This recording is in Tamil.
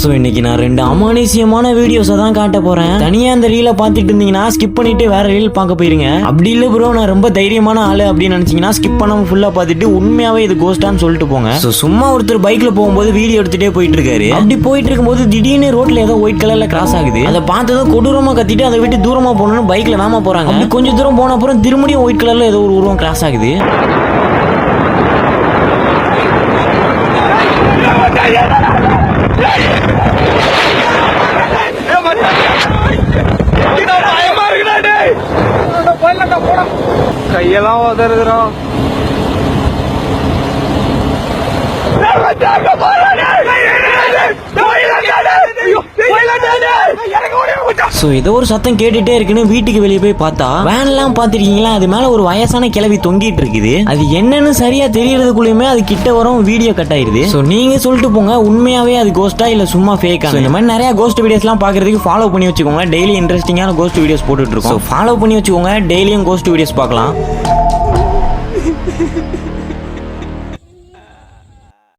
சோ இன்னைக்கு நான் ரெண்டு அமானுஷ்யமான வீடியோஸை தான் காட்ட போறேன். தனியா அந்த ரீலை பார்த்துட்டு இருந்தீங்கன்னா ஸ்கிப் பண்ணிட்டு வேற ரீல் பார்க்க போயிருங்க. அப்படி இல்ல ப்ரோ நான் ரொம்ப தைரியமான ஆளு அப்படின்னு நினைச்சீங்கன்னா ஸ்கிப் பண்ணாம ஃபுல்லா பார்த்துட்டு உண்மையாவே இது கோஸ்டான்னு சொல்லிட்டு போங்க. சோ சும்மா ஒருத்தர் பைக்ல போகும்போது வீடியோ எடுத்துட்டே போயிட்டு இருக்காரு. அப்படி போயிட்டு இருக்கும்போது திடீர்னு ரோட்ல ஏதோ ஒயிட் கலர்ல கிராஸ் ஆகுது. அதை பார்த்ததும் கொடூரமா கத்திட்டு அதை விட்டு தூரமா போகணும்னு பைக்ல வேமா போறாங்க. அப்படி கொஞ்சம் தூரம் போன அப்புறம் திரும்பியும் ஒயிட் கலர்ல ஏதோ ஒரு உருவம் கிராஸ் ஆகுது. கையெல்லாம் உதறுகிறோம். சோ ஏதோ ஒரு சத்தம் கேட்டுட்டே இருக்குன்னு வீட்டுக்கு வெளியே போய் பார்த்தா வேன் எல்லாம் பாத்திருக்கீங்களா, அது மேல ஒரு வயசான கிழவி தொங்கிட்டு இருக்குது. அது என்னன்னு சரியா தெரியறதுக்குள்ளயுமே அது கிட்ட வரும் வீடியோ கட் ஆயிருது. சோ நீங்க சொல்லிட்டு போங்க, உண்மையாவே அது கோஸ்டா இல்ல சும்மா ஃபேக்கா? இந்த மாதிரி நிறைய கோஸ்ட் வீடியோஸ் எல்லாம் பாக்குறதுக்கு ஃபாலோ பண்ணி வச்சுக்கோங்க. டெய்லி இன்ட்ரெஸ்டிங்கான கோஸ்ட் வீடியோஸ் போட்டுட்டு இருக்கோம். ஃபாலோ பண்ணி வச்சுக்கோங்க, டெய்லியும் கோஸ்ட் வீடியோஸ் பார்க்கலாம்.